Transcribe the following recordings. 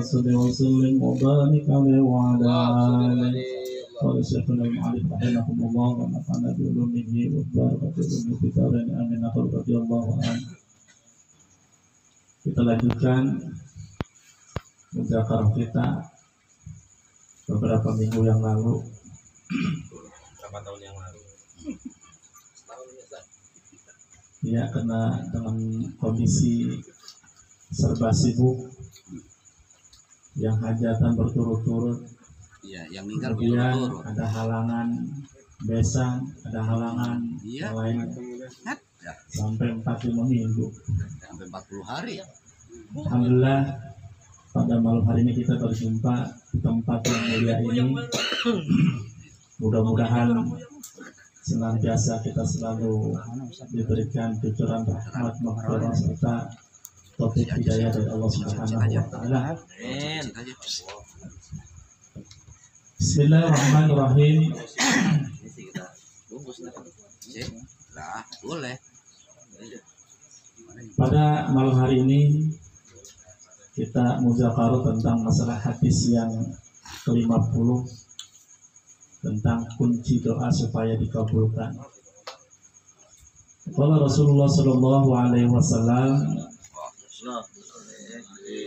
صل وسلم وبارك عليه وعلى آله. قال شيخنا المعلم رحمه الله ونفعنا بعلومه وبارك بعلومه في الدارين آمين رضي الله عنه. Kita lanjutkan muzakarah kita beberapa minggu yang lalu. Berapa tahun yang lalu? Ya, karena dengan kondisi serba sibuk, yang hajatan berturut-turut, iya, yang meninggal kemudian berturut-turut, ada halangan besan, ada halangan yang lain, sampai 45 minggu, sampai 40 hari. Alhamdulillah pada malam hari ini kita berjumpa di tempat yang mulia ini. Mudah-mudahan senantiasa kita selalu diberikan cucuran rahmat, maghfirah serta taufik hidayah dari Allah Subhanahu wa taala. Amin. Bismillahirrahmanirrahim. Nah, boleh. Pada malam hari ini kita muzakarah tentang masalah hadis yang ke-50 tentang kunci doa supaya dikabulkan. Qala Rasulullah sallallahu alaihi wasallam,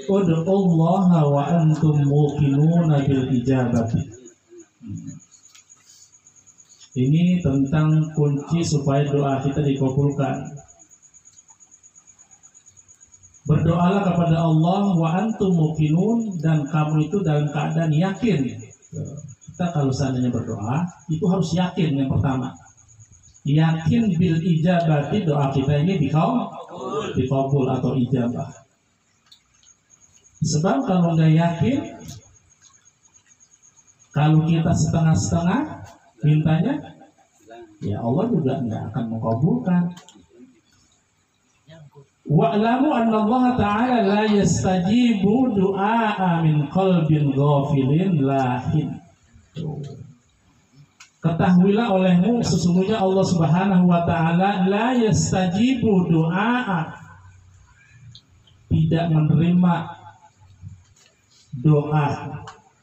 ud'ullaha wa antum muqinuna bil ijabati. Ini tentang kunci supaya doa kita dikabulkan. Berdoalah kepada Allah wa antum muqinun, dan kamu itu dalam keadaan yakin. Kita kalau seandainya berdoa itu harus yakin. Yang pertama, yakin bil ijabati, doa kita ini dikabul atau ijabah. Sebab kalau nggak yakin, kalau kita setengah-setengah mintanya, ya Allah juga nggak akan mengabulkan. Wa'lamu anna Allah ta'ala la yastajibu du'a min qalbin ghafilin lahin. Ketahuilah olehmu, sesungguhnya Allah Subhanahu wa ta'ala la yastajibu du'a, tidak menerima doa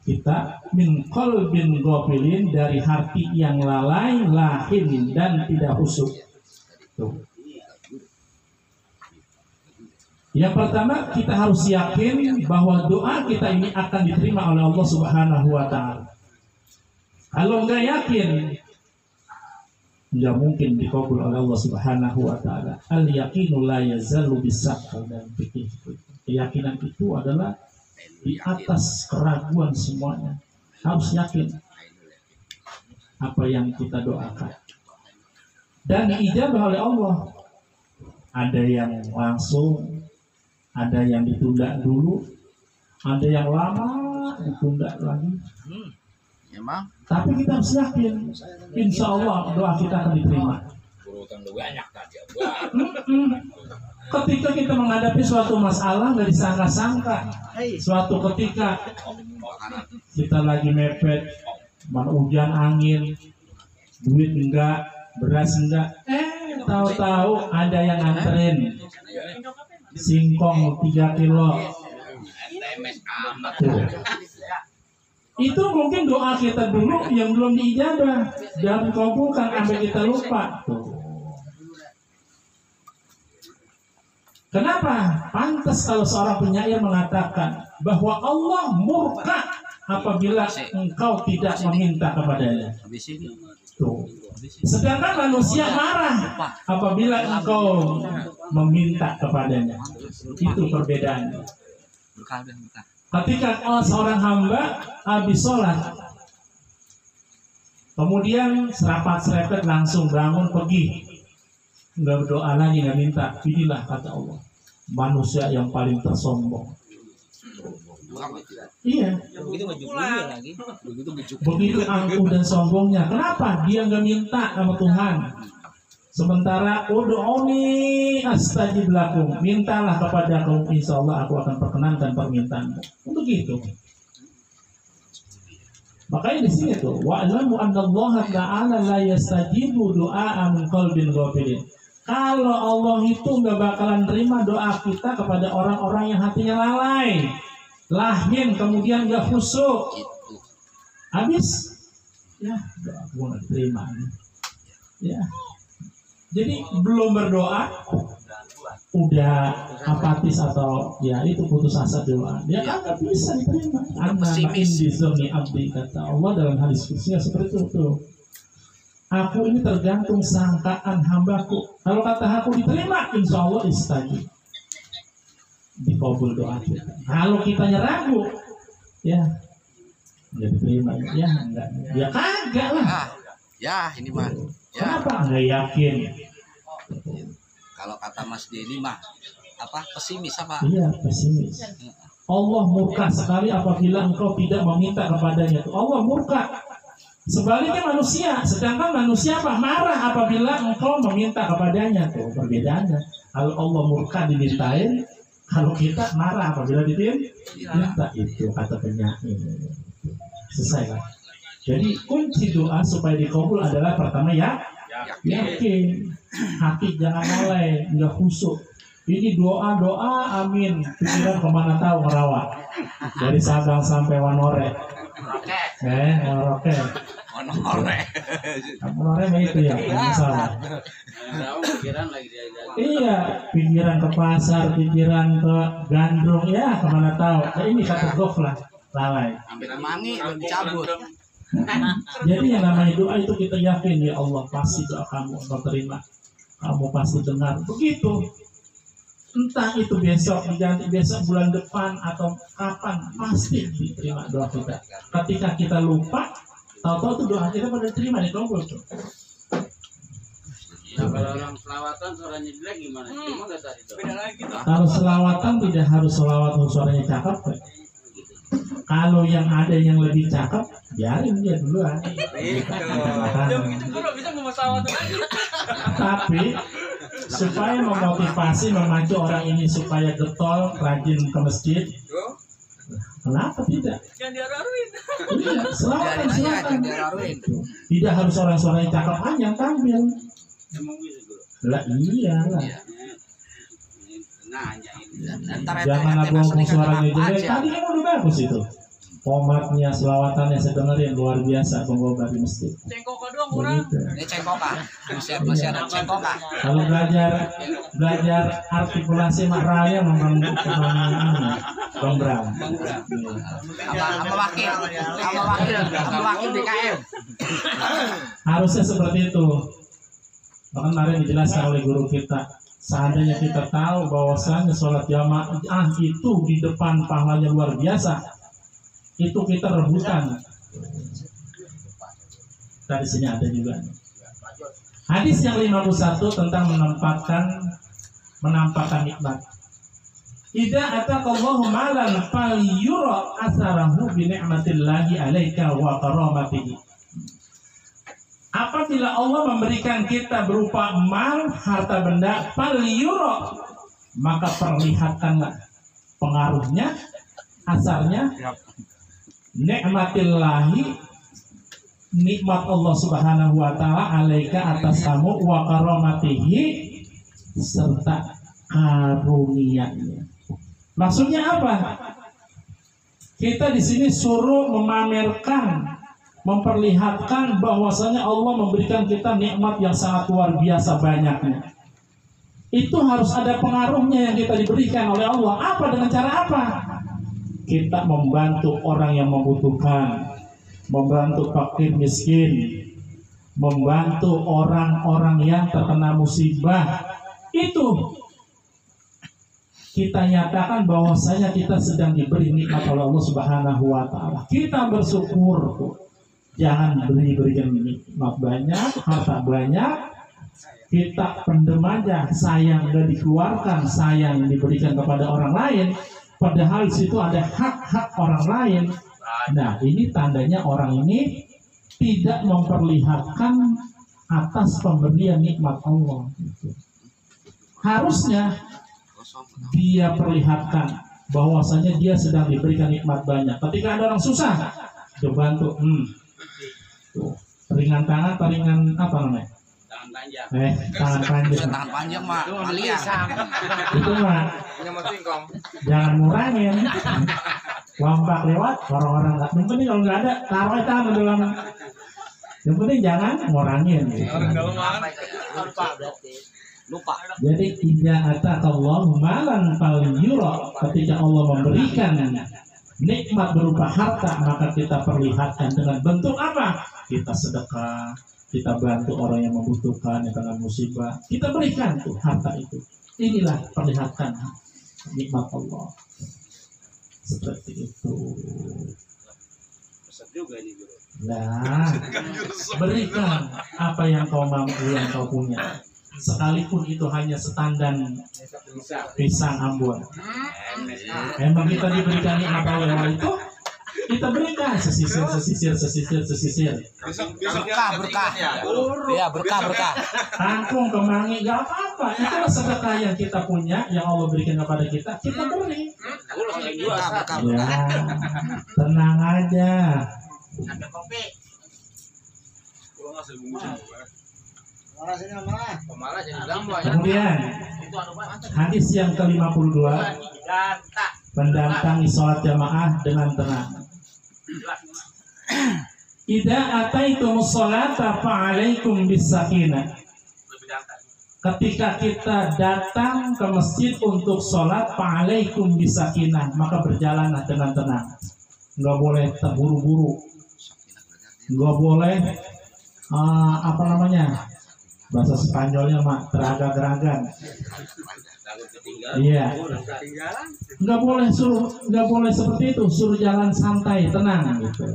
kita min qalbin ghafilin, dari hati yang lalai, lahin, dan tidak khusyuk. Yang pertama, kita harus yakin bahwa doa kita ini akan diterima oleh Allah Subhanahu wa ta'ala. Kalau nggak yakin, nggak mungkin dikabul oleh Allah Subhanahu wa ta'ala. Al-yaqinu la yazalu bisakal, dan keyakinan itu adalah di atas keraguan semuanya. Harus yakin apa yang kita doakan, dan diijabah oleh Allah. Ada yang langsung, ada yang ditunda dulu, ada yang lama ditunda lagi. Emang? Tapi kita harus yakin, insya Allah doa kita akan diterima. Ketika kita menghadapi suatu masalah nggak disangka-sangka, suatu ketika kita lagi mepet, hujan angin, duit enggak, beras enggak, tahu-tahu ada yang nganterin singkong 3 kilo. Itu mungkin doa kita dulu yang belum diijabah, dan dikabulkan sampai kita lupa. Kenapa? Pantas kalau seorang penyair mengatakan bahwa Allah murka apabila engkau tidak meminta kepadanya. Tuh. Sedangkan manusia marah apabila engkau meminta kepadanya. Itu perbedaannya. Ketika seorang hamba habis sholat, kemudian serapat-serepet langsung bangun pergi, nggak berdoa lagi, nggak minta, inilah kata Allah manusia yang paling tersombong. Iya. Begitu angkuh dan sombongnya. Kenapa? Dia nggak minta sama Tuhan. Sementara ud'uni astajib lakum, mintalah kepada aku, insya Allah aku akan perkenankan permintaanmu. Untuk itu. Makanya di sini tuh, wa'lamu annallaha ta'ala la yastajibu du'a min qalbin ghafilin. Kalau Allah itu nggak bakalan terima doa kita kepada orang-orang yang hatinya lalai, lahin, kemudian nggak khusyuk, Itu. habis ya doa terima ya. Jadi belum berdoa udah apatis atau ya itu putus asa doa, dia kan nggak bisa diterima. Pesimis. Di zoni abdi, kata Allah dalam hadis qudsi seperti itu tuh. Aku ini tergantung sangkaan hambaku. Kalau kata aku diterima, insya Allah istajib, dikabul doa kita. Kalau kitanya ragu, ya nggak diterima, ya enggak, ya kagak lah. Ya ini mah. Ya. Kenapa nggak yakin? Kalau kata Mas Denny mah apa pesimis apa? Iya, pesimis. Allah murka sekali apabila engkau tidak meminta kepadanya. Allah murka. Sebaliknya manusia, sedangkan manusia apa? Marah apabila engkau meminta kepadanya. Tuh perbedaannya. Kalau Allah murka dimintain, kalau kita marah apabila diminta. Itu kata penyair. Selesai kan? Jadi kunci doa supaya dikabul adalah pertama ya yakin, hati jangan mulai nggak khusyuk. Ini doa amin, pikiran kemana tahu ngerawat dari Sabang sampai Wanore. Wanore. Wanore mah itu ya, salah. Iya, pikiran ke pasar, pikiran ke Gandrung ya kemana tahu. Ini kata goflah, lalai. Ambil mangi belum dicabut. Jadi yang namanya doa itu kita yakin ya Allah pasti doa kamu terima, kamu pasti dengar. Begitu. Entah itu besok diganti besok bulan depan atau kapan pasti diterima doa kita. Ketika kita lupa, tahu-tahu itu doa kita pada diterima dikabul tuh. Ya, kalau orang selawatan suaranya jelek gimana? Cuma nggak tadi tuh. Beda lagi tuh. Kalau selawatan tidak harus selawat suaranya cakep. Kalau yang ada yang lebih cakep, biarin dia duluan. Tapi supaya memotivasi, memacu orang ini supaya getol, rajin ke masjid. Kenapa tidak? Jangan diaruin. Iya, silakan. Tidak harus orang suaranya cakep aja tampil. Emang bisa guru. Lah iya lah. Nanya ini. Jangan ngomong suaranya jelek. Tadi kan udah bagus itu. Pomatnya, selawatannya saya dengerin luar biasa penggobar di masjid. Cengkok doang kurang. Ini cengkoka. Masih ada cengkoka. Kalau belajar artikulasi mak raya memang Bang Bram. Sama wakil DKM. Harusnya seperti itu. Bahkan kemarin dijelaskan oleh guru kita. Seandainya kita tahu bahwasanya sholat jamaah itu di depan pahalanya luar biasa, itu kita rebutan. Tadi sini ada juga. Hadis yang 51 tentang menampakkan nikmat. Idza ataqallahu malan falyura asarahu bi ni'matillahi 'alaika wa karamatihi. Apabila Allah memberikan kita berupa mal, harta benda, falyura, maka perlihatkanlah pengaruhnya, asarnya, nikmatillahi, nikmat Allah Subhanahu wa taala alaika atas kamu, wa karamatihi, serta karunia-Nya. Maksudnya apa? Kita di sini suruh memamerkan, memperlihatkan bahwasanya Allah memberikan kita nikmat yang sangat luar biasa banyaknya. Itu harus ada pengaruhnya yang kita diberikan oleh Allah. Apa dengan cara apa? Kita membantu orang yang membutuhkan, membantu fakir miskin, membantu orang-orang yang terkena musibah. Itu kita nyatakan bahwasanya kita sedang diberi nikmat oleh Allah Subhanahu wa taala. Kita bersyukur. Jangan berikan nikmat banyak, harta banyak, kita pendem aja, sayang dan dikeluarkan, sayang diberikan kepada orang lain, padahal di situ ada hak-hak orang lain. Nah, ini tandanya orang ini tidak memperlihatkan atas pemberian nikmat Allah. Harusnya dia perlihatkan bahwasanya dia sedang diberikan nikmat banyak. Ketika ada orang susah, dia bantu. Tuh, ringan tangan, ringan apa namanya? tangan panjang. Tangan Bisa panjang. tangan panjang mah kalian. Itu mah jangan murangin. Wampak lewat orang-orang nggak. Yang penting kalau nggak ada taruh aja tangan dalam. Yang penting jangan ngurangin. Lupa. Jadi idza atakallahu malan falyura, ketika Allah memberikan nikmat berupa harta maka kita perlihatkan dengan bentuk apa? Kita sedekah, kita bantu orang yang membutuhkan yang kena musibah, kita berikan tuh harta itu. Inilah perlihatkan nikmat Allah. Seperti itu. Besar juga ini guru. Nah, berikan apa yang kau mampu, yang kau punya. Sekalipun itu hanya setandan pisang Ambon. Emang kita diberikan nikmat Allah itu, kita berikan sesisir. Berkah. Iya, berkah. Tangkung, kemangi, gak apa-apa. Itu sedekah yang kita punya, yang Allah berikan kepada kita beri. Berkah. Ya, tenang aja. Ada kopi. Pemalas jadi gambar. Kemudian hadis yang ke-52, mendatangi sholat jamaah dengan tenang. Idza ataitumus sholata fa'alaikum bis-sakinah. Ketika kita datang ke masjid untuk sholat, fa'alaikum bis-sakinah, maka berjalanlah dengan tenang. Enggak boleh terburu-buru. Enggak boleh apa namanya? Bahasa Spanyolnya mah teragak-geragan. Iya. Nggak boleh seperti itu. Suruh jalan santai, tenang gitu.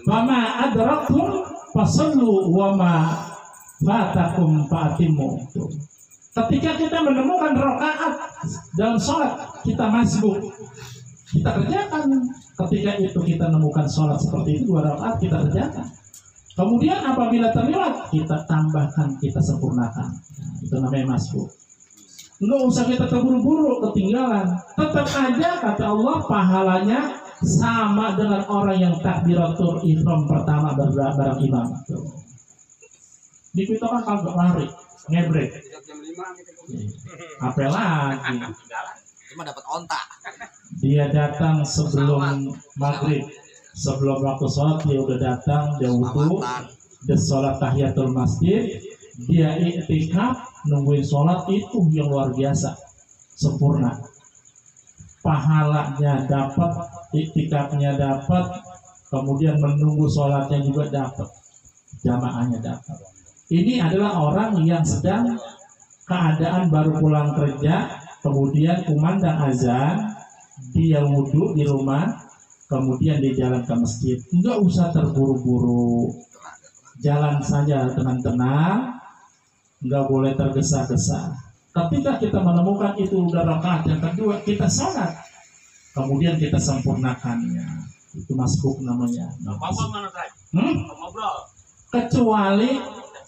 Wama adrakum fasallu wama fatakum fatimu. Ketika kita menemukan rakaat dalam sholat, kita masbuk, kita kerjakan. Ketika itu kita menemukan sholat seperti itu 2 rakaat, kita kerjakan. Kemudian apabila terlewat, kita tambahkan, kita sempurnakan. Itu namanya masbuk. Nggak usah kita terburu-buru, ketinggalan. Tetap aja kata Allah pahalanya sama dengan orang yang takbiratul ihram pertama bareng imam. Di kita kan kagak lari, ngebrek. Apa lagi? Cuma dapat onta. Dia datang sebelum maghrib. Sebelum waktu sholat dia udah datang, dia wudu, dia sholat tahiyatul masjid, dia iktikaf, nungguin sholat itu yang luar biasa, sempurna. Pahalanya dapat, iktikafnya dapat, kemudian menunggu sholatnya juga dapat, jamaahnya dapat. Ini adalah orang yang sedang keadaan baru pulang kerja, kemudian kumandang azan, dia wudu di rumah. Kemudian dia jalan ke masjid, enggak usah terburu-buru, jalan saja dengan tenang, enggak boleh tergesa-gesa. Ketika kita menemukan itu udah rakaat yang kedua, kita sholat, kemudian kita sempurnakannya, itu masbuk namanya. Ngobrol mana tadi? Ngobrol. Kecuali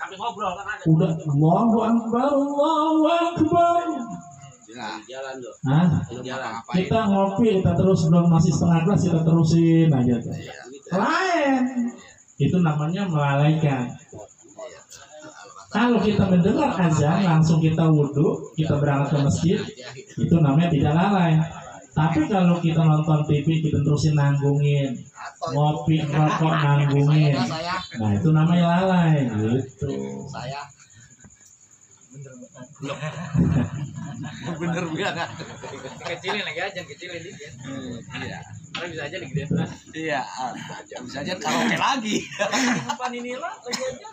Kami ngobrol kan ada. udah Allahu Akbar. Jalan tuh. Hah? Jalan. Kita ngopi, kita terus belum masih setengah gelas, kita terusin aja. Lain, itu namanya melalaikan. Kalau kita mendengar azan, langsung kita wudhu, kita berangkat ke masjid, itu namanya tidak lalai. Tapi kalau kita nonton TV, kita terusin nanggungin, ngopi, rokok, nanggungin, nah itu namanya lalai, gitu. Saya bener banget. Kecilin lagi aja, kecilin dikit. Iya. Karena bisa aja digedein. Iya. Bisa aja karaoke lagi. Kapan ini lah lagi aja.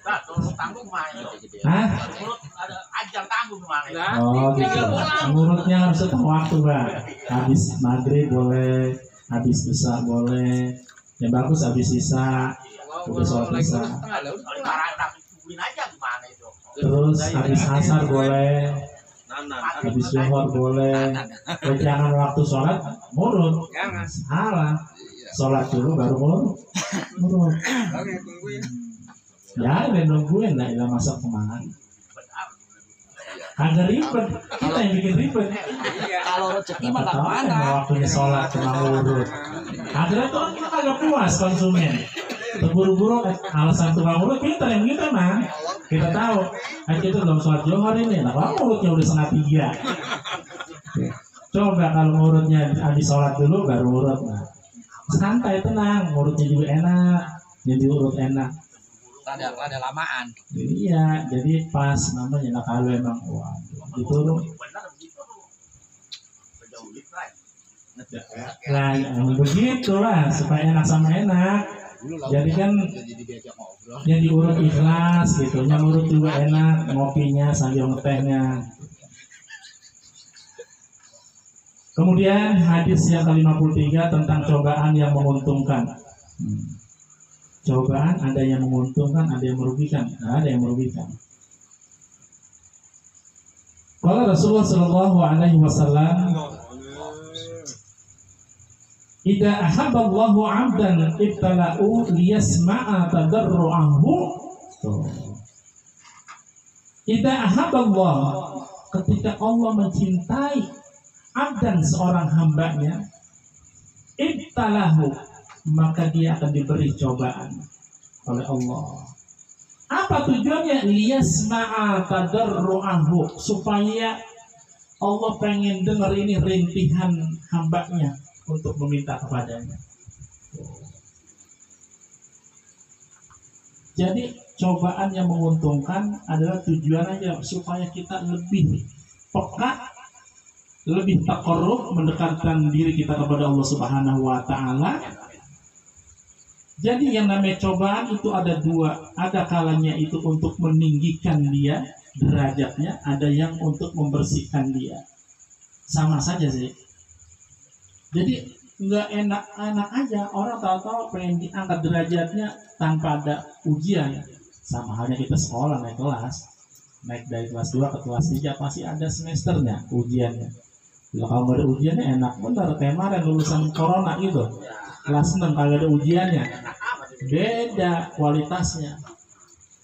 Nah, turun tanggung main. Hah? Turun ada ajang tanggung main. Oh gitu. Ngurutnya harus tetap waktu, Bang. Habis maghrib boleh, habis isya boleh. Yang bagus habis isya, udah sholat isya. Aja gimana itu? Terus habis asar boleh, habis zuhur boleh. Jangan waktu sholat murut, salah. Sholat dulu baru murut. Ya, udah nungguin lah, ilah masak kemana? Agak ribet, kita yang bikin ribet. Kalau rezeki mah Tahu mana? waktunya sholat cuma urut. Akhirnya tuh kita kagak puas konsumen. Terburu-buru alasan tukang urut pintar yang gitu mah. Kita tahu. Kita belum sholat Johor ini. Nah, kalau urutnya udah 2:30. Coba kalau urutnya habis sholat dulu baru urut. Nah, santai tenang, urutnya juga enak. Jadi urut enak. Rada lamaan. Iya, jadi pas namanya. Nah kalau emang itu loh. Nah, begitulah supaya enak sama enak. Jadi kan yang diurut ikhlas gitu, yang urut juga enak, ngopinya sambil ngetehnya. Kemudian hadis yang ke-53 tentang cobaan yang menguntungkan. Cobaan ada yang menguntungkan, ada yang merugikan, ada yang merugikan. Kalau Rasulullah Shallallahu Alaihi Wasallam, "Idza ahabballahu 'abdan ibtala'u liyasma'a tadarru'ahu." Idza ahabballah, ketika Allah mencintai abdan seorang hambanya, ibtalahu, maka dia akan diberi cobaan oleh Allah. Apa tujuannya? Liyasma'a tadarru'ahu, supaya Allah pengen dengar ini rintihan hambanya untuk meminta kepadanya. Jadi cobaan yang menguntungkan adalah tujuannya supaya kita lebih peka, lebih taqarrub, mendekatkan diri kita kepada Allah Subhanahu wa taala. Jadi yang namanya cobaan itu ada dua, ada kalanya itu untuk meninggikan dia derajatnya, ada yang untuk membersihkan dia. Sama saja sih. Jadi nggak enak-enak aja orang tahu-tahu pengen diangkat derajatnya tanpa ada ujian. Sama halnya kita sekolah naik kelas, naik dari kelas 2 ke kelas 3 pasti ada semesternya ujiannya. Kalau nggak ada ujiannya enak bener, kayak kemarin lulusan corona gitu. Kelas 6 kalau ada ujiannya beda kualitasnya.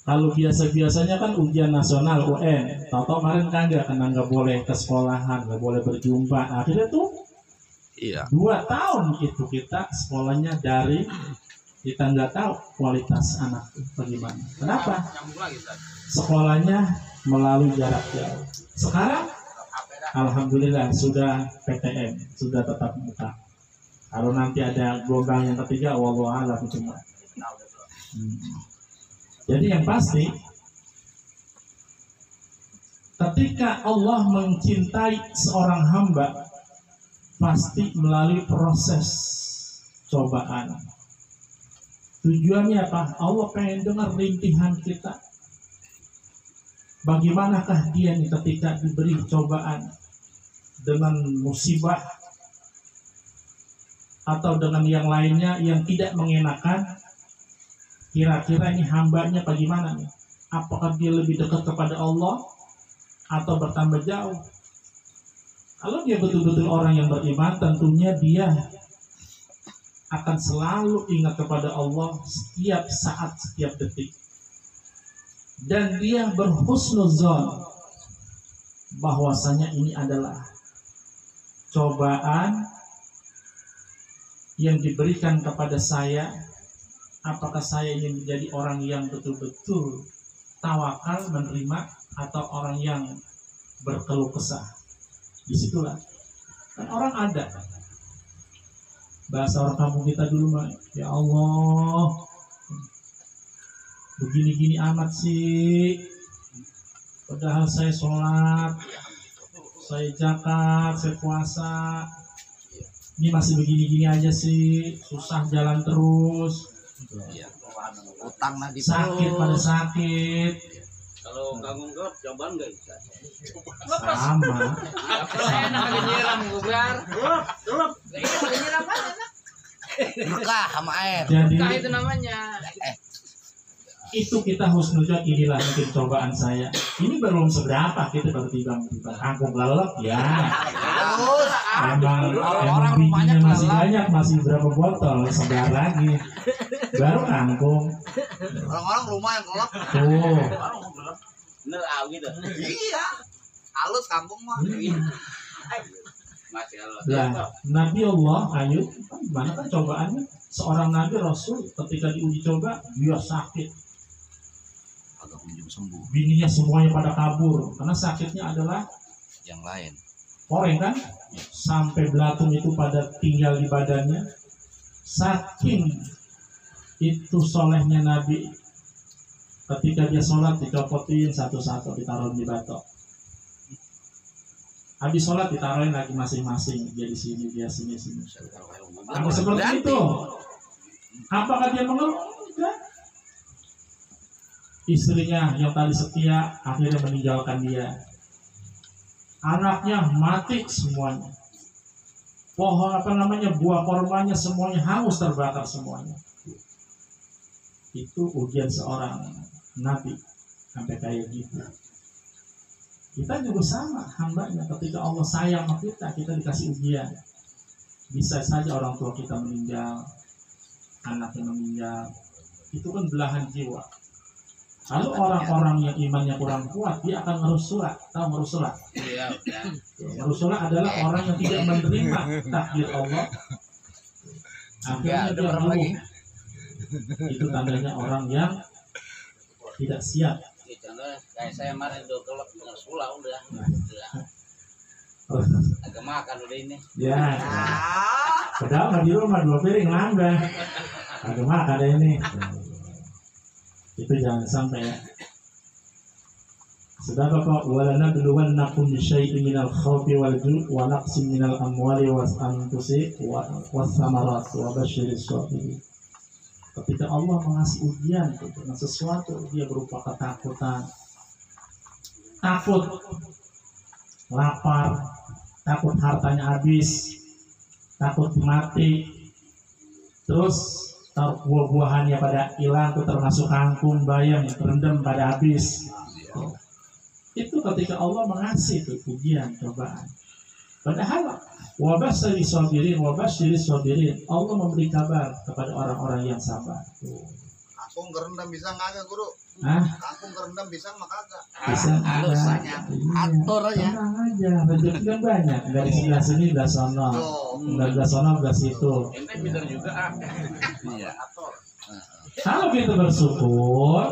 Kalau biasa-biasanya kan ujian nasional UN, tahu-tahu kemarin kagak, karena nggak boleh ke sekolahan, nggak boleh berjumpa. Akhirnya tuh 2 tahun itu kita sekolahnya dari, kita nggak tahu kualitas anak bagaimana. Kenapa? Sekolahnya melalui jarak jauh. Sekarang alhamdulillah sudah PTM, sudah tetap muka. Kalau nanti ada gelombang yang ketiga, wallahu a'lam cuma. Jadi yang pasti, ketika Allah mencintai seorang hamba, pasti melalui proses cobaan. Tujuannya apa? Allah pengen dengar rintihan kita. Bagaimanakah dia nih ketika diberi cobaan dengan musibah atau dengan yang lainnya yang tidak mengenakan? Kira-kira ini hambanya bagaimana nih? Apakah dia lebih dekat kepada Allah atau bertambah jauh? Kalau dia betul-betul orang yang beriman, tentunya dia akan selalu ingat kepada Allah setiap saat, setiap detik. Dan dia berhusnuzon bahwasanya ini adalah cobaan yang diberikan kepada saya. Apakah saya ingin menjadi orang yang betul-betul tawakal menerima atau orang yang berkeluh kesah? Disitulah kan orang ada bahasa orang kampung kita dulu mah, ya Allah begini-gini amat sih, padahal saya sholat, saya zakat, saya puasa, ini masih begini-gini aja sih, susah jalan terus. Utang nanti sakit pada sakit. Kalau ganggu enggak, cobaan enggak bisa. Sama. Enak lagi nyiram gubar. Dulup. Ini lagi nyiram kan enak. berkah sama air. Jadi Kah itu namanya. itu kita husnuzon, inilah mungkin cobaan saya. Ini belum seberapa, kita baru tiba kampung lelep ya. Emang bijinya masih banyak, masih berapa botol, sebelah lagi. Baru kangkung. Orang-orang rumah yang kelap. Tuh. Bener gitu. Iya. Halus kampung mah. Masya Allah. Lah, Nabi Allah, Ayub, mana kan cobaannya? seorang nabi rasul ketika diuji coba dia sakit, agak kunjung sembuh. bininya semuanya pada kabur karena sakitnya adalah Yang lain. koreng kan, sampai belatung itu pada tinggal di badannya. Saking itu solehnya nabi, ketika dia sholat dicopotin satu-satu, ditaruh di batok. Habis sholat ditaruhin lagi masing-masing, dia di sini, dia sini. Sampai seperti itu. Apakah dia mengeluh? Tidak. Istrinya yang tadi setia akhirnya meninggalkan dia. Anaknya mati semuanya. Pohon buah korbannya semuanya hangus, terbakar semuanya. Itu ujian seorang nabi sampai kayak gitu. Kita juga sama hambanya, ketika Allah sayang sama kita dikasih ujian. Bisa saja orang tua kita meninggal, anaknya meninggal, itu kan belahan jiwa. Lalu orang-orang yang imannya kurang kuat, dia akan ngerusula. Tahu ngerusula? Iya. Ngerusula adalah orang yang tidak menerima takdir Allah. Akhirnya dia mengeluh. Itu tandanya orang yang tidak siap. Contohnya kayak saya kemarin udah kelap dengan sula udah agak makan udah ini. Ya, padahal mah di rumah 2 piring nambah. Agak makan ada ini. Itu jangan sampai ya. Sebab apa? Walana buluwannakum bisyai'in minal khawfi wal ju' wa naqsin minal amwali was anfusi was samarat wa basyiris sabirin. Ketika Allah mengasih ujian dengan sesuatu, dia berupa ketakutan, takut lapar, takut hartanya habis, takut mati, terus buah-buahannya pada hilang, itu termasuk kangkung, bayam, terendam pada habis. Itu ketika Allah mengasih itu ujian, cobaan. Padahal wabashiri sabirin, Allah memberi kabar kepada orang-orang yang sabar. Kangkung kerendam bisa nggak guru? Hah? Kangkung kerendam bisa mah kagak. Bisa Dosanya atur aja. Tenang aja, rezeki kan banyak. Dari sebelah sini, sebelah sana, sebelah sana, sebelah situ. Ente pintar juga ah. Iya. Kalau kita bersyukur,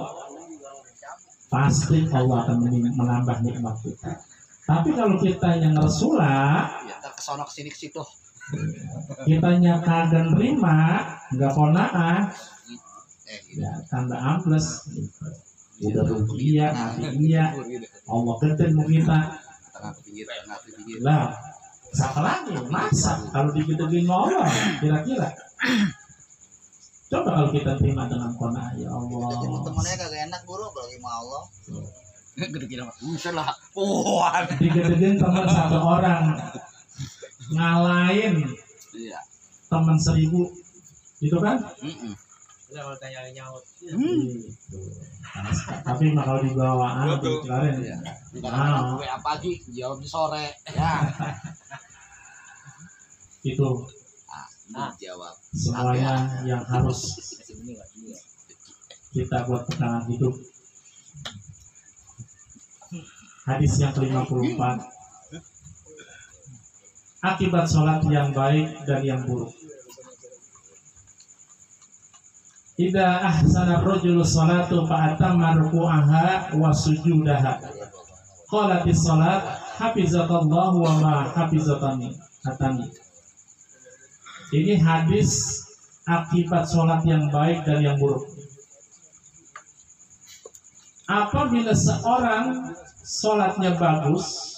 pasti Allah akan menambah nikmat kita. Tapi kalau kita yang ngersula, Ya, kesana kesini ke situ. kitanya kagak nerima, nggak kona'ah, Gitu. ya tambah ambles. Udah rugi ya, mati iya. Allah gede mau kita. Tengah ke pinggir. Lah, siapa lagi? Masa kalau digede-gedein Allah, kira-kira. Coba kalau kita terima dengan kona'ah, ya Allah. Temennya kagak enak guru, apalagi sama Allah. Gede kira bisa lah. Wah. Digede-gedein teman 1 orang, ngalahin Iya. teman 1000, gitu kan? Udah kalau tanya nyaut. Gitu. Tapi mah kalau dibawa kemarin Iya. Ah. Gue apa sih? Jawab di sore. Ya. itu Jawab. semuanya yang harus kita buat pegangan hidup. Hadis yang ke-54, akibat sholat yang baik dan yang buruk. Idza ahsana ar-rajulu sholatu fa atamma ruku'aha wa sujudaha. Qalatis sholat hafizatallahu wa ma hafizatani. Ini hadis akibat sholat yang baik dan yang buruk. Apabila seorang sholatnya bagus,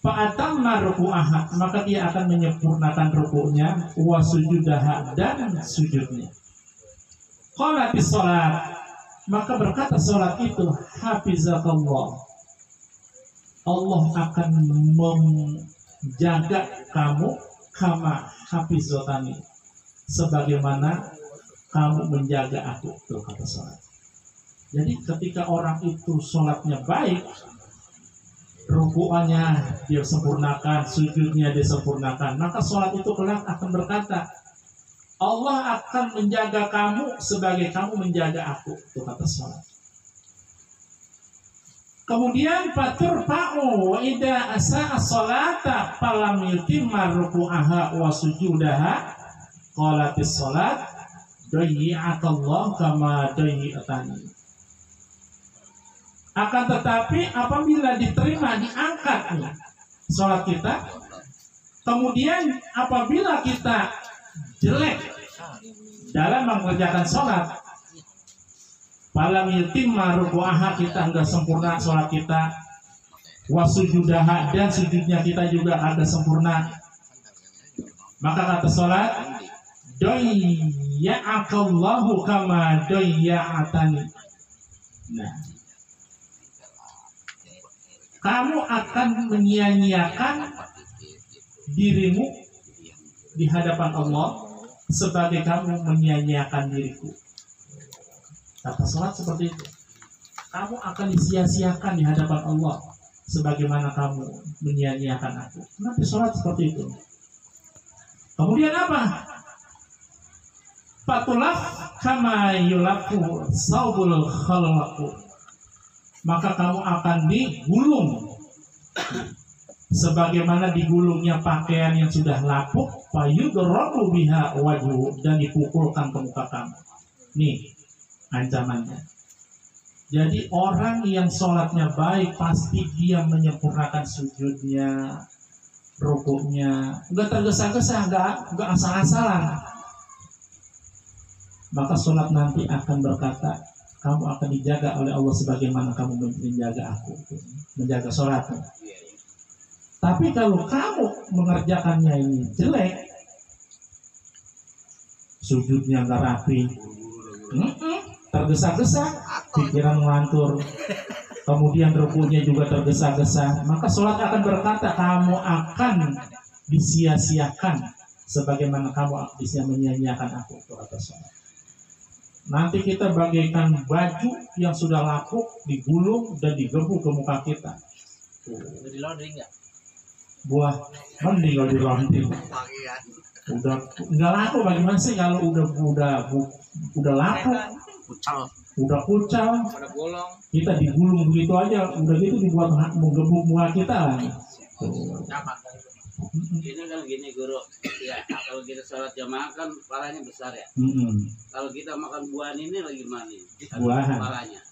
fa'atamma ruku'aha, maka dia akan menyempurnakan ruku'nya, wa sujudaha, dan sujudnya. Qalatis sholat, maka berkata sholat itu, hafizakallah, Allah akan menjaga kamu, kama hafizatani, sebagaimana kamu menjaga aku. Itu kata sholat. Jadi ketika orang itu sholatnya baik, ruku'annya dia sempurnakan, sujudnya dia sempurnakan, maka sholat itu kelak akan berkata, Allah akan menjaga kamu sebagai kamu menjaga aku. Itu kata sholat. Kemudian fatur fa'u wa idza asa'a sholata falam yutimma ruku'aha wa sujudaha qalatis salat doyi'atallah kama doyi'atani. Akan tetapi apabila diterima, diangkat sholat kita, kemudian apabila kita jelek dalam mengerjakan sholat, falam yutimma ruku'aha, kita enggak sempurna sholat kita, wasujudaha, dan sujudnya kita juga agak sempurna, maka kata sholat doyya'akallahu kama doyya'atani. Nah, kamu akan menyia-nyiakan dirimu di hadapan Allah sebagai kamu menyia-nyiakan diriku. Kata sholat seperti itu. Kamu akan disia-siakan di hadapan Allah sebagaimana kamu menyia-nyiakan aku. Nanti sholat seperti itu. Kemudian apa? Fatulaf kama yulaku saubul khalaqu. Maka kamu akan digulung sebagaimana digulungnya pakaian yang sudah lapuk, fayudrabu biha wajhu, dan dipukulkan ke muka kamu. Nih ancamannya. Jadi orang yang sholatnya baik pasti dia menyempurnakan sujudnya, rukuknya, enggak tergesa-gesa, enggak asal-asalan. Maka sholat nanti akan berkata, kamu akan dijaga oleh Allah sebagaimana kamu menjaga aku, menjaga sholat. Tapi kalau kamu mengerjakannya ini jelek, sujudnya nggak rapi, tergesa-gesa, pikiran ngelantur, kemudian rukunya juga tergesa-gesa, maka sholat akan berkata, kamu akan disia-siakan sebagaimana kamu bisa menyia-nyiakan aku, kata sholat. Nanti kita bagaikan baju yang sudah lapuk, digulung dan digebuk ke muka kita. Di laundry enggak? Buah mending kalau di laundry. Udah nggak laku, bagaimana sih kalau udah lapuk, udah kucal, Pada bolong. kita digulung begitu aja, udah gitu dibuat menggebuk muka kita lagi. Camat kan itu. Ini kan gini guru, ya kalau kita sholat jamaah kan palanya besar ya. Kalau kita makan buahan ini lagi mana? Buahan. Palanya.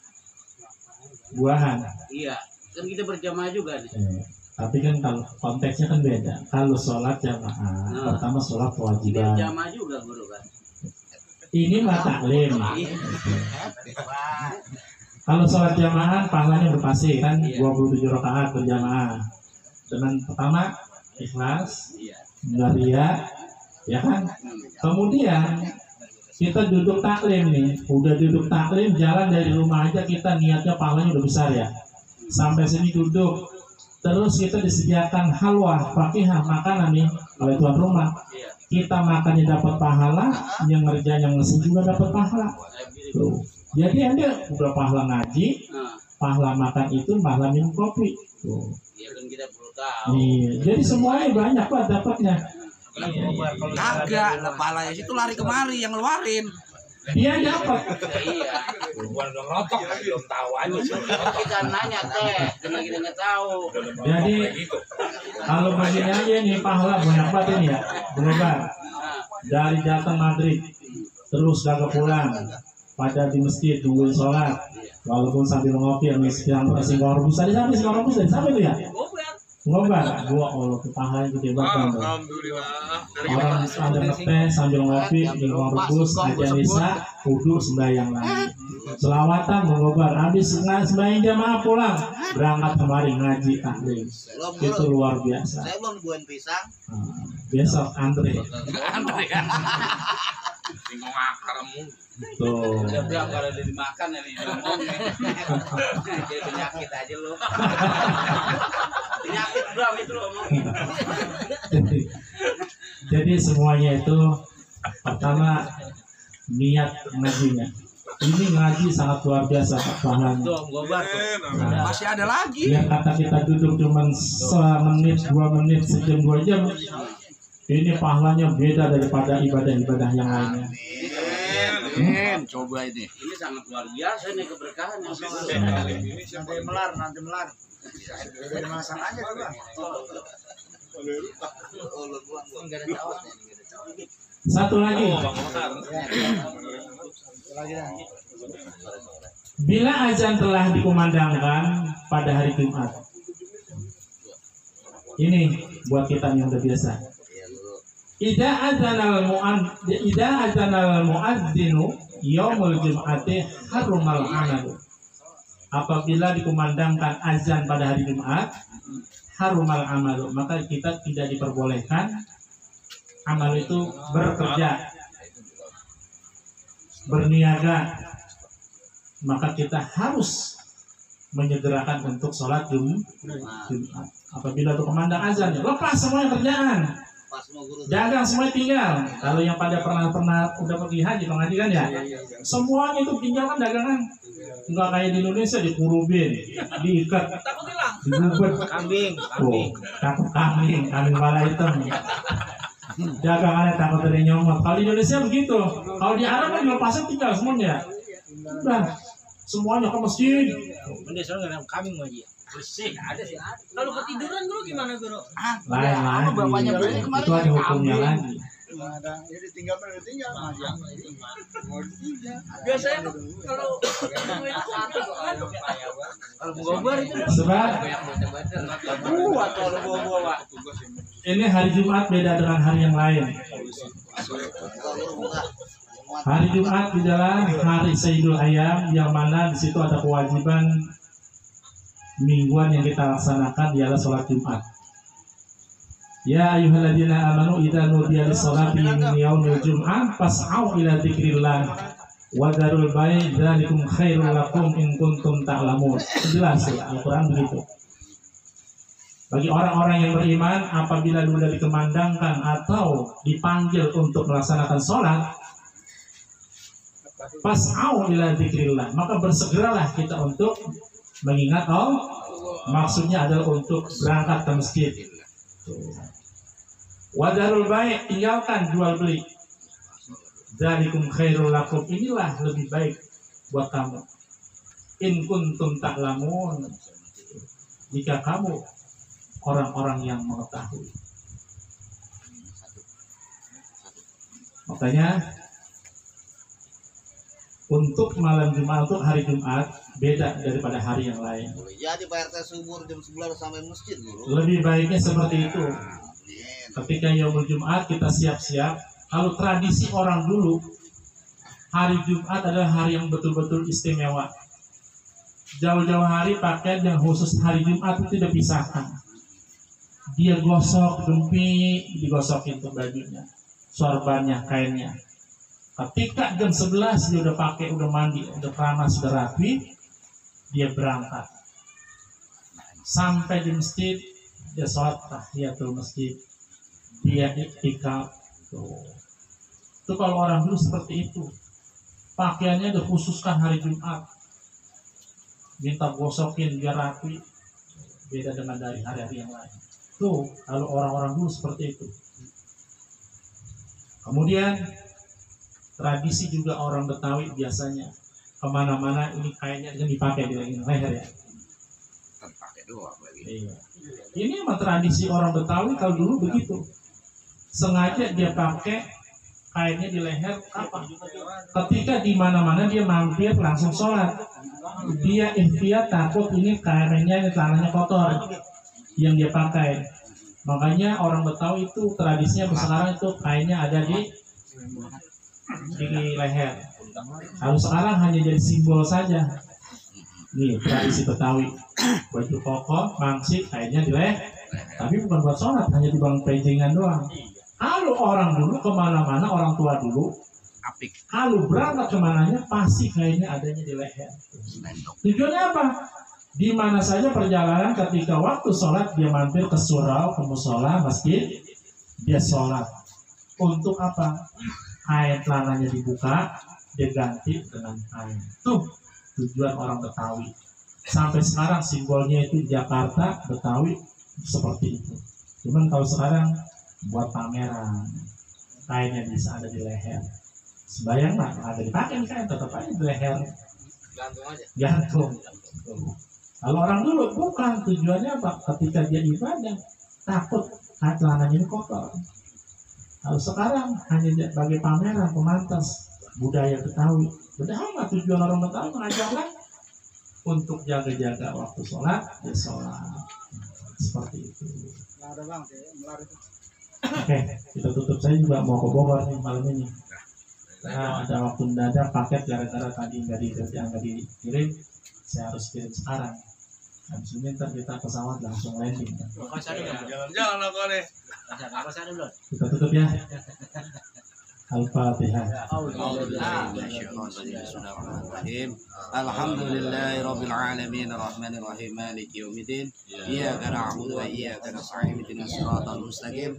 Buahan. Iya, kan kita berjamaah juga nih. Tapi kan kalau konteksnya kan beda. Kalau sholat jamaah, pertama sholat kewajiban. Berjamaah juga guru kan. Ini mah taklim. Kalau sholat jamaah pahalanya berpasti kan, 27 rakaat berjamaah. Dengan pertama ikhlas, nggak riya, ya kan? Kemudian kita duduk taklim nih, udah duduk taklim, jalan dari rumah aja kita niatnya pahalanya udah besar ya. Sampai sini duduk, terus kita disediakan halwa, fakihah, makanan nih oleh tuan rumah. Kita makannya dapat pahala, yang ngerjain yang ngesin juga dapat pahala. Tuh. Jadi Anda udah pahala ngaji, pahala makan itu, pahala minum kopi. Tuh. Iya kan kita perlu tahu. Iya, jadi semuanya banyak Pak dapatnya. Kagak, kepalanya situ lari kemari yang ngeluarin. Dia dapat. Iya. Bukan udah ngerotok, belum tahu aja. Kita nanya teh, karena kita nggak tahu. Jadi kalau bagian aja nih pahala banyak banget ini ya. Berobat dari datang maghrib terus kagak pulang, pada di masjid nungguin sholat, walaupun sambil ngopi yang singkong rebus tadi sampai singkong rebus dari sampai itu ya. Ngobat, gua Allah pahalanya gede banget. Orang ada ngeteh sambil ngopi, singkong rebus, aja nisa, kudu sembahyang lagi. Selawatan mengobar, habis sembahyang jamaah pulang, berangkat kemari ngaji taklim. Itu luar biasa. Saya belum buahin pisang. Besok Andre. Andre kan. Singkong akarmu. Tuh. Udah berapa kali dimakan ya nih ngomong. Jadi penyakit aja lo. Penyakit berapa itu lo ngomong. Jadi semuanya itu pertama niat ngajinya. Ini ngaji sangat luar biasa pahalanya. Tuh, gobar tuh. Masih ada lagi. Yang kata kita duduk cuma semenit, 2 menit, sejam, 2 jam. Ini pahalanya beda daripada ibadah-ibadah yang lainnya. Coba ini. Ini sangat luar biasa nih keberkahan yang Nanti melar. Jadi masak aja tuh Bang. Oh, lu buang. Enggak ada tawar. Satu lagi. Lagi dah. Bila azan telah dikumandangkan pada hari Jumat. Ini buat kita yang udah biasa. Idza adzanal muadzinu yaumul jum'ati harumal amal. Apabila dikumandangkan azan pada hari Jumat, harumal amal, maka kita tidak diperbolehkan amal itu bekerja, berniaga. Maka kita harus menyegerakan untuk sholat Jumat. Apabila itu kumandang azan, lepas semua kerjaan, dagang semua tinggal. Kalau yang pada pernah udah pergi haji pengaji kan ya, semuanya itu tinggalkan dagangan. Enggak kayak di Indonesia dikurubin, diikat, digubet, Kambing. takut kambing malah hitam. Dagangannya takut ada nyomot. Kalau di Indonesia begitu, kalau di Arab kan lepasnya tinggal semuanya. Udah, semuanya ke masjid. Mendesal nggak ada kambing aja. Bersih, ada sih. Kalau ketiduran guru gimana guru? Lain lagi. Itu ada hukumnya lagi. Ada, ya ditinggal aja. Biasanya kalau ketemu itu kalau gobar itu Sebab kalau bawa ini hari Jumat beda dengan hari yang lain. Hari Jumat adalah hari Sayyidul Ayyam, yang mana di situ ada kewajiban mingguan yang kita laksanakan ialah sholat Jumat. Ya ayyuhalladzina amanu idza nudiya lis-sholati min yaumil jum'ah fas'au ila dzikrillah wa dzarul bai' dzalikum khairul lakum in kuntum ta'lamun. Jelas ya, Al-Qur'an begitu. Bagi orang-orang yang beriman, apabila sudah dikumandangkan atau dipanggil untuk melaksanakan sholat, fas'au ila dzikrillah, maka bersegeralah kita untuk mengingat Allah. Maksudnya adalah untuk berangkat ke masjid. Wadarul baik, tinggalkan jual beli. Dzalikum khairul lakum, inilah lebih baik buat kamu. In kuntum ta'lamun, jika kamu orang-orang yang mengetahui. Makanya untuk malam Jumat, untuk hari Jumat beda daripada hari yang lain. Jadi Pak RT subuh jam 11 sampai masjid dulu. Lebih baiknya seperti itu. Ketika yaumul Jumat kita siap-siap. Kalau tradisi orang dulu, hari Jumat adalah hari yang betul-betul istimewa. Jauh-jauh hari pakaian yang khusus hari Jumat itu dipisahkan. Dia gosok, gempi, digosokin tuh bajunya, sorbannya, kainnya. Ketika jam 11 dia udah pakai, udah mandi, udah keramas, udah rapi, dia berangkat. Sampai di masjid, dia sholat tahiyatul masjid. Dia iktikaf. Itu kalau orang dulu seperti itu. Pakaiannya dikhususkan hari Jumat. Minta gosokin biar rapi. Beda dengan dari hari-hari yang lain. Tuh, kalau orang-orang dulu seperti itu. Kemudian tradisi juga orang Betawi biasanya kemana-mana ini kainnya yang dipakai di leher ya. Pakai doang lagi. Iya. Ini memang tradisi orang Betawi kalau dulu begitu. Sengaja dia pakai kainnya di leher apa? Ketika di mana-mana dia mampir langsung sholat. Dia ikhtiar takut ini kainnya, tangannya kotor yang dia pakai. Makanya orang Betawi itu tradisinya sekarang itu kainnya ada di leher. Kalau sekarang hanya jadi simbol saja. Nih tradisi Betawi, baju koko, mangsi, kainnya di leher. Tapi bukan buat sholat, hanya di bang pejengan doang. Kalau orang dulu kemana-mana, orang tua dulu, Apik. kalau berangkat kemananya pasti kainnya adanya di leher. Tujuannya apa? Di mana saja perjalanan, ketika waktu sholat dia mampir ke surau, ke musola, masjid, dia sholat. Untuk apa? Kain celananya dibuka, dia ganti dengan kain. Tuh tujuan orang Betawi. Sampai sekarang simbolnya itu Jakarta, Betawi seperti itu. Cuman kalau sekarang buat pameran, kainnya bisa ada di leher. Sebayang lah, ada dipakai kain tetap aja di leher. Gantung aja. Gantung. Kalau orang dulu bukan, tujuannya apa? Ketika dia ibadah takut celananya ini kotor. Kalau sekarang hanya sebagai pameran pemantas budaya Betawi. Padahal mah tujuan orang Betawi mengajarkan untuk jaga-jaga waktu sholat, ya sholat. Seperti itu. Nggak ada bang, melar itu. Oke, kita tutup. Saya juga mau ke Bogor nih malam ini. Nah, ada waktu mendadak paket gara-gara tadi nggak dikirim, saya harus kirim sekarang. Habis ini ntar kita pesawat langsung landing. Jalan-jalan aku nih. Kita tutup ya. Al-Fatihah. Bismillahirrahmanirrahim. Alhamdulillahirabbil alamin arrahmanir rahim maliki yaumiddin. Iyyaka na'budu wa iyyaka nasta'in ihdinas siratal mustaqim.